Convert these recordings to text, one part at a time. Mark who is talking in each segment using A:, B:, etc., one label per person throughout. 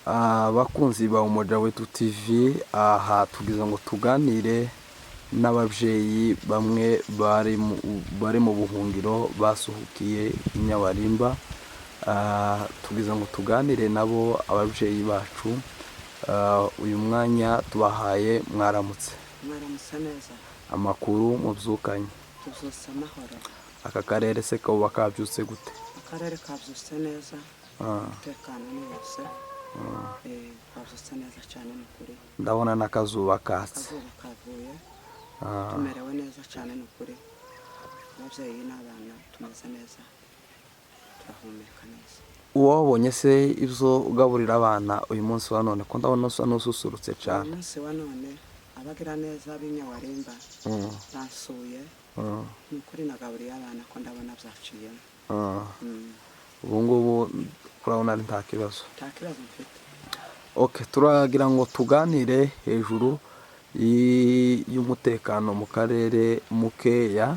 A: Abakunzi ba Umoja Wetu TV, aha tugize ngo tuganire n'ababyeyi bamwe bari mu buhungiro basuhukiye i Nyabarimba. Tugize ngo tuganire nabo ababyeyi bacu. Uyu mwanya tubahaye mwaramutse.
B: Mwaramutse neza.
A: Amakuru mubyukanye.
B: Tubyutse amahoro.
A: Aka karere se kaba kabyutse gute?
B: Akarere kabyutse neza. Umutekano ni wose. Kabyutse neza cyane n'ukuri.
A: Ndabona n'akazuba katse.
B: Akazuba kavuye. Tumerewe neza cyane n'ukuri. Ababyeyi n'abana tumeze neza. Turahumeka neza.
A: Wabonye se ibyo ugaburira abana uyu munsi wa none? Ko ndabona usa n'ususurutse cyane.
B: Uyu munsi wa none abagira neza b'i Nyabarimba bansuye. Ni ukuri nagaburiye abana ko ndabona byaciyemo. Ubu ngubu urabona ari nta kibazo? Nta kibazo mfite.
A: Okay, turagira ngo tuganire hejuru y'umutekano mu karere mukeya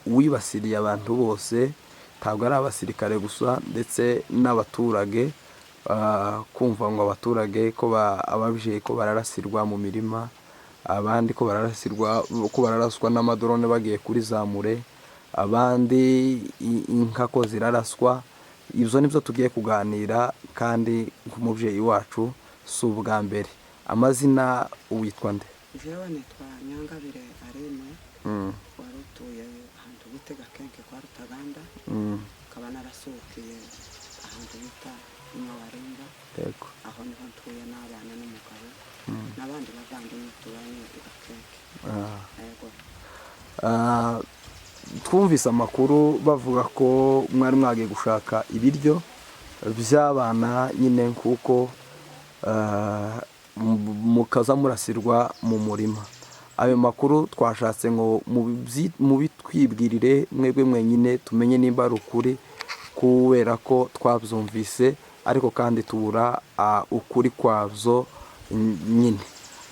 A: wibasiriye abantu bose, ntabwo ari abasirikare gusa ndetse n'abaturage. Kumva ngo abaturage ko ababyeyi ko bararasirwa mu mirima, abandi ko bararaswa n'amadrone bagiye kuri Zamure, abandi inka ko ziraraswa. Ibyo nibyo tugiye kuganira, kandi nk'umubyeyi wacu si ubwa mbere. Amazina witwa nde?
B: Jewe nitwa Nyangabire Arene. Wari utuye ahantu bita Gakenke kwa Rutaganda. Ukaba narasukiye ahantu bita Nyabarimba.
A: Yego.
B: Aho niho ntuye n'abana n'umugabo n'abandi bavandimwe tubanye i Gakenke. Yego. Twumvise amakuru bavuga ko mwari mwagiye gushaka ibiryo by'abana nyine, kuko mukaza murasirwa mu murima. Ayo makuru twashatse ngo mubitwibwirire mwebwe mwenyine, tumenye nimba ari ukuri, kubera ko twabyumvise ariko kandi tubura ukuri kwabyo nyine,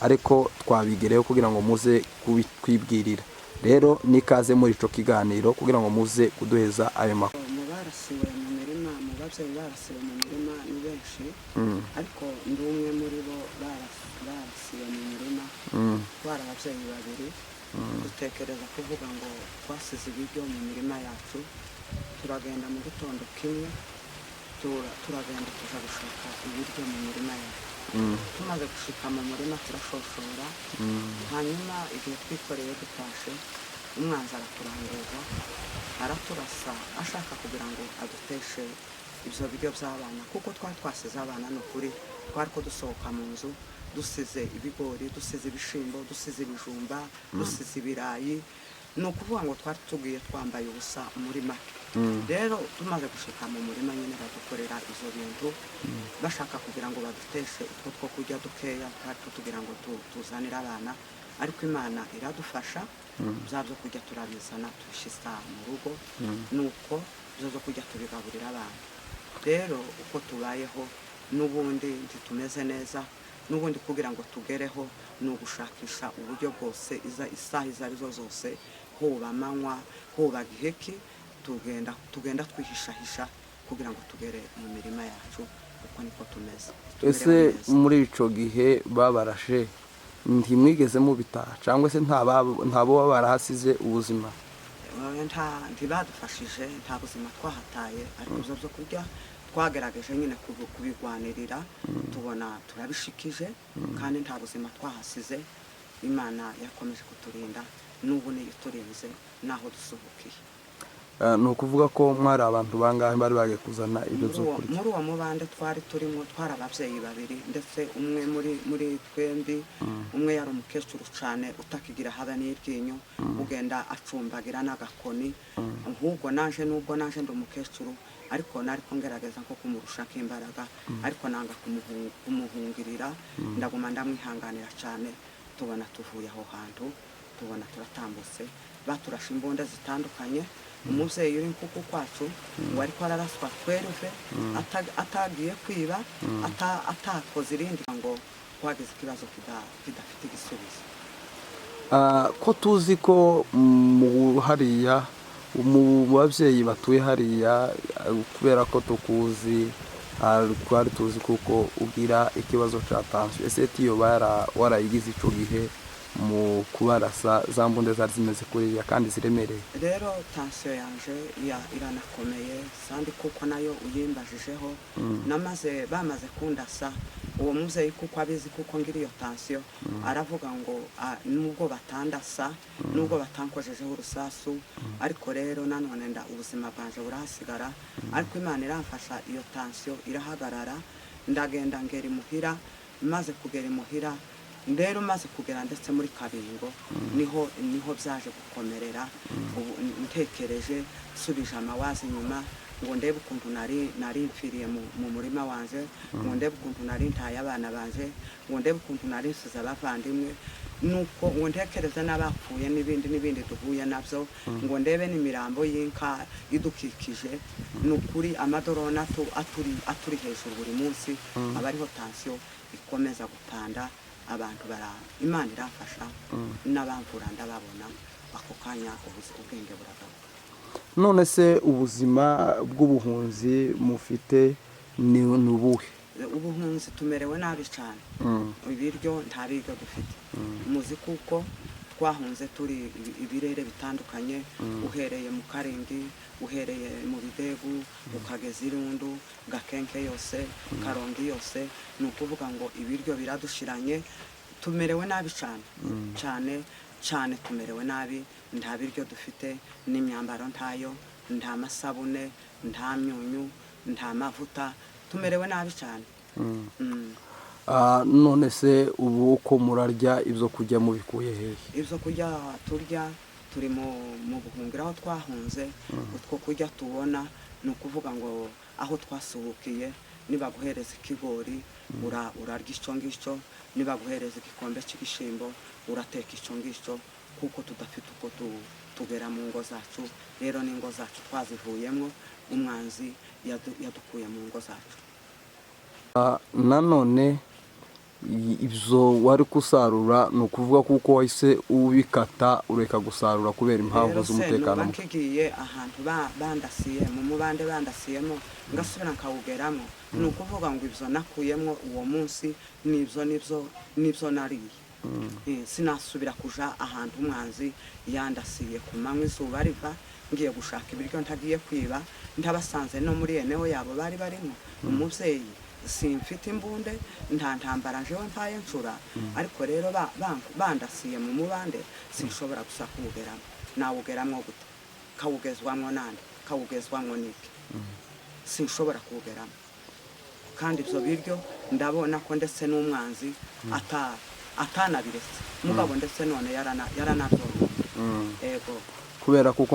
B: ariko twabigereho kugira ngo muze kubitwibwirira. Rero nikaze muri ico kiganiro kugira ngo muze kuduheza ayo makuru. Mu barasiwe mu mirima, mu babyeyi barasiwe mu mirima ni benshi, ariko ndi umwe muri bo barasiwe mu mirima. Twari ababyeyi babiri, dutekereza kuvuga ngo twasize ibiryo mu mirima yacu. Turagenda mu gitondo kimwe, turagenda tuja gushaka ibiryo mu mirima yacu. Tumaze gushika mu murima turashoshora, hanyuma igihe twikoreye dutashe, umwanzi araturanguza, araturasa ashaka kugira ngo aduteshe ibyo biryo by'abana, kuko twari twasize abana. Ni ukuri twari ko dusohoka mu nzu dusize ibigori, dusize ibishimbo, dusize ibijumba, dusize ibirayi. Ni ukuvuga ngo twari tugiye twambaye ubusa umurima. Rero tumaze gushika mu murima nyine badukorera izo bintu, bashaka kugira ngo baduteshe utwo two kurya dukeya twari tugira ngo tuzanire abana, ariko Imana iradufasha. Bya byo kurya turabizana tubishyira mu rugo, nuko byo kurya tubigaburira abana. Rero uko tubayeho n'ubundi ntitumeze neza, n'ubundi kugira ngo tugereho ni ugushakisha uburyo bwose, isaha izo arizo zose, hoba amanywa hoba giheki, tugenda twihishahisha kugira ngo tugere mu mirima yacu. Uko niko tumeze.
A: Ese muri ico gihe babarashe ntimwigeze mubitaha, cyangwa se ntabo barahasize ubuzima?
B: Ntibadufashije, nta buzima twahataye, ariko ibyo byo kurya twagerageje nyine kubigwanirira, tubona turabishikije, kandi nta buzima twahasize. Imana yakomeje kuturinda, n'ubu niyo turinze naho dusuhukiye.
A: Ni ukuvuga ko mwari abantu bangahe bari bagiye kuzana ibyo byo kurya? Muri
B: uwo mubande twari turimo, twari ababyeyi babiri, ndetse umwe muri twembi, umwe yari umukecuru cyane utakigira habe n'iryinyo, ugenda acumbagira n'agakoni. Ahubwo nubwo naje ndi umukecuru, ariko nari ngerageza nko kumurusha k'imbaraga, ariko nanga kumuhungirira, ndaguma ndamwihanganira cyane. Tubona tuvuye aho hantu, tubona turatambutse, baturasha imbunda zitandukanye. Umubyeyi uri nkuku kwacu ngo ariko araraswa tweruve, atagiye kwiba, atakoze irindi ngo twagize ikibazo kidafite igisubizo.
A: Ko tuzi ko hariya mu babyeyi batuye hariya, kubera ko tukuzi
B: twari tuzi kuko ugira ikibazo cya tansiyo. ese tiyo warayigize icyo gihe mu kubarasa za mbunda zari zimeze kuriya kandi ziremereye?
C: rero tansiyo yanje iranakomeye kandi kuko nayo uyimbajijeho bamaze kundasa uwo muzeyi kuko abizi kuko ngira iyo tansiyo aravuga ngo nubwo batandasa nubwo batankojejeho urusasu ariko rero nanone ubuzima bwanje burahasigara, ariko Imana iramfasha iyo tansiyo irahagarara, ndagenda ngera imuhira. maze kugera imuhira rero maze kugera ndetse muri Kabingo niho byaje gukomerera. ubu ntekereje subije amawazi inyuma ngo ndebe ukuntu nari mfiriye mu murima wanje, ngo ndebe ukuntu nari ntaye abana banje, ngo ndebe ukuntu nari nsize abavandimwe, nuko ngo ntekereze n'abapfuye n'ibindi duhuye nabyo, ngo ndebe n'imirambo y'inka idukikije. ni ukuri amadorona aturi hejuru buri munsi, aba ariho tansiyo ikomeza gupanda. abantu Imana irafasha n'abamvura ndababona ako kanya ubwenge buragaruka.
B: none se ubuzima bw'ubuhunzi mufite ni ubuhe?
C: ubuhunzi tumerewe nabi cyane. ibiryo nta biryo dufite. muzi kuko twahunze turi ibirere bitandukanye, uhereye mu Karindi, uhereye mu Bidegu, ukageza Irundu, Gakenke yose, Karongi yose. ni ukuvuga ngo ibiryo biradushiranye, tumerewe nabi cyane tumerewe nabi. nta biryo dufite, n'imyambaro ntayo, nta masabune, nta myunyu, nta mavuta, tumerewe nabi cyane.
B: none se ubu uko murarya ibyo kurya mubikuye hehe?
C: ibyo kurya turya turi mu buhungiro aho twahunze. utwo kurya tubona ni ukuvuga ngo aho twasuhukiye, nibaguhereza ikigori urarya icyo ngicyo, nibaguhereza igikombe cy'ibishyimbo urateka icyo ngicyo, kuko tudafite uko tugera mu ngo zacu. rero n'ingo zacu twazivuyemo, umwanzi yadukuye mu ngo zacu.
B: nanone ibyo wari gusarura ni ukuvuga kuko wahise ubikata ureka gusarura kubera impamvu z'umutekano muke?
C: nkigiye ahantu bandasiye mu mubande bandasiyemo ngasubira nkawugeramo, ni ukuvuga ngo ibyo nakuyemo uwo munsi nibyo nariye. sinasubira kuja ahantu umwanzi yandasiye ku manywa izuba riva ngiye gushaka ibiryo ntagiye kwiba, ndabasanze no muri eneho yabo bari barimo umubyeyi. simfite imbunde, nta ntambara njewe mpaye ncura, ariko rero bandasiye mu mubande sinshobora gusa kuwugeramo. nawugeramo gute? kawugezwamwo nande? kawugezwamwo niki? sinshobora kuwugeramo. kandi ibyo biryo ndabona ko ndetse n'umwanzi atanabiretse mugabo, ndetse none yaranabyonye. ego
B: kubera kuko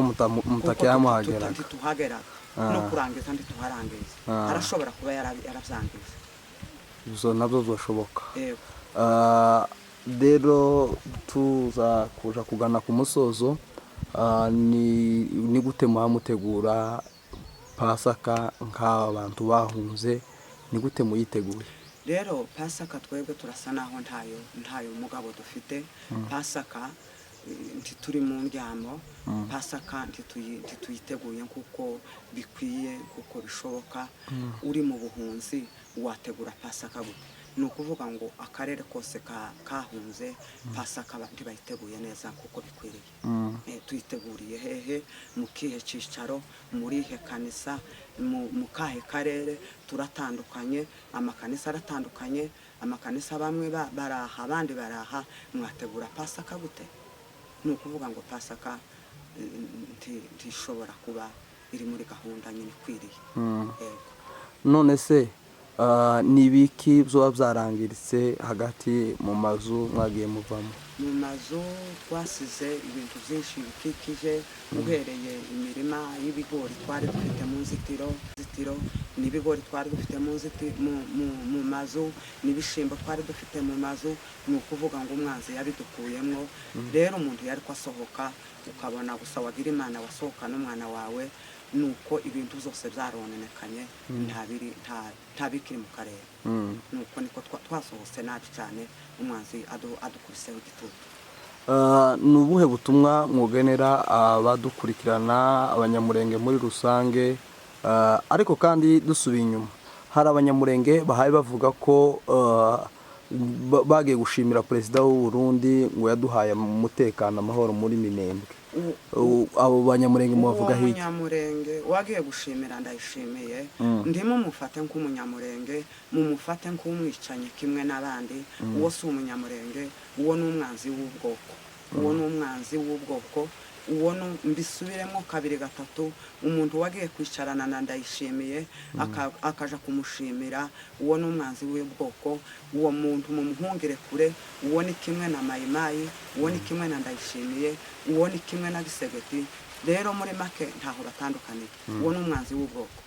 B: mutakiyamuhageraga,
C: ntituhageraga no kurangiza ntituharangiza. arashobora kuba yarabyangije.
B: ibyo nabyo byashoboka. rero tuza kuja kugana ku musozo. ni gute muhamutegura Pasaka nk'aba bantu bahunze? ni gute muyiteguye?
C: rero Pasaka twebwe turasa naho ntayo mugabo dufite. Pasaka ntituri mu ndyamo. Pasaka ntituyiteguye kuko bikwiye, kuko bishoboka. uri mu buhunzi wategura Pasaka gute? ni ukuvuga ngo akarere kose kahunze Pasaka ntibayiteguye neza kuko bikwiriye. tuyiteguriye hehe? mu kihe cyicaro? muri he kanisa? mu kahe karere? turatandukanye, amakanisa aratandukanye. amakanisa bamwe baraha abandi baraha. mwategura Pasaka gute? ni ukuvuga ngo Pasaka ntishobora kuba iri muri gahunda nyine ikwiriye.
B: none se ni ibiki byoba byarangiritse hagati mu mazu mwagiye muvamo?
C: mu mazu twasize ibintu byinshi bikikije, uhereye imirima y'ibigori twari dufite mu nzitiro, n'ibigori twari dufite mu mazu, n'ibishimbo twari dufite mu mazu. ni ukuvuga ngo umwanzi yabidukuyemo. rero umuntu yari kwasohoka ukabona gusa wagira Imana wasohoka n'umwana wawe, nuko ibintu byose byaronenekanye, nta bikiri mu karere. nuko niko twasohotse nabi cyane, umwanzi adukuriseho igitutu.
B: ni ubuhe butumwa mwogenera abadukurikirana, abanyamurenge muri rusange? ariko kandi dusubiye inyuma, hari abanyamurenge bahaye bavuga ko bagiye gushimira perezida w'u Burundi ngo yaduhaye umutekano amahoro muri Minembwe. Abo banyamurenge mubavuga
C: uwo
B: hirya
C: munyamurenge wagiye gushimira ndayishimiye ndimo mufate nk'umunyamurenge mumufate nk'umwicanyi kimwe n'abandi uwo si umunyamurenge uwo ni umwanzi w'ubwoko uwo ni umwanzi w'ubwoko uwo mbisubiremo kabiri gatatu umuntu wagiye kwicarana na ndayishimiye akaja kumushimira uwo ni umwanzi w'ubwoko uwo muntu mumuhungire kure uwo ni kimwe na mayimayi uwo ni kimwe na ndayishimiye uwo ni kimwe na gisegeti rero muri make ntaho batandukaniye uwo ni umwanzi w'ubwoko.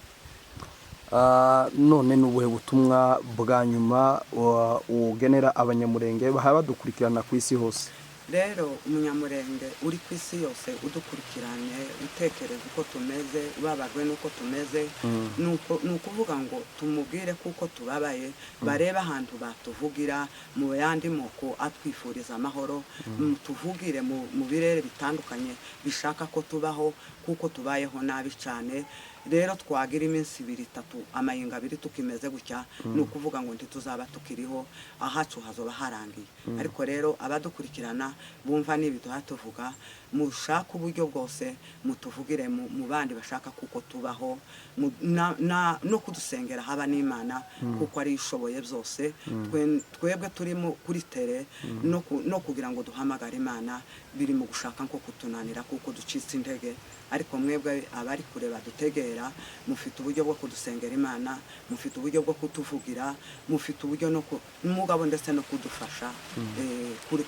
B: None ni ubuhe butumwa bwa nyuma ugenera abanyamurenge bahaye badukurikirana ku isi hose?
C: Rero umunyamurenge uri ku isi yose udukurikiranye utekereza uko tumeze ubabajwe n'uko tumeze ni ukuvuga ngo tumubwire kuko tubabaye barebe ahantu batuvugira mu yandi moko atwifuriza amahoro tuvugire mu birere bitandukanye bishaka ko tubaho kuko tubayeho nabi cyane. Rero twagira iminsi 2-3 amayinga 2 tukimeze gutya ni ukuvuga ngo ntituzaba tukiriho ahacu hazoba harangiye. Ariko rero abadukurikirana bumva n'ibintu hatuvuga mushaka uburyo bwose mutuvugire mu bandi bashaka kuko tubaho no kudusengera haba n'Imana kuko ari ishoboye byose. Twebwe turimo kuri tere no kugira ngo duhamagare Imana biri mu gushaka nko kutunanira kuko ducitse intege. Ariko mwebwe abari kureba dutegera mufite uburyo bwo kudusengera Imana mufite uburyo bwo kutuvugira mufite uburyo n'umugabo ndetse no kudufasha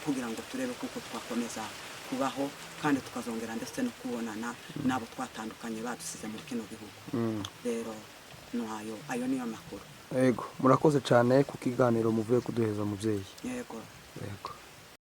C: kugira ngo turebe kuko twakomeza kubaho kandi tukazongera ndetse no kubonana nabo twatandukanye badusize muri kino gihugu. Rero ayo niyo makuru.
B: Yego murakoze cyane ku kiganiro muvuye kuduheza muvyeyi.
C: Yego.
B: Yego.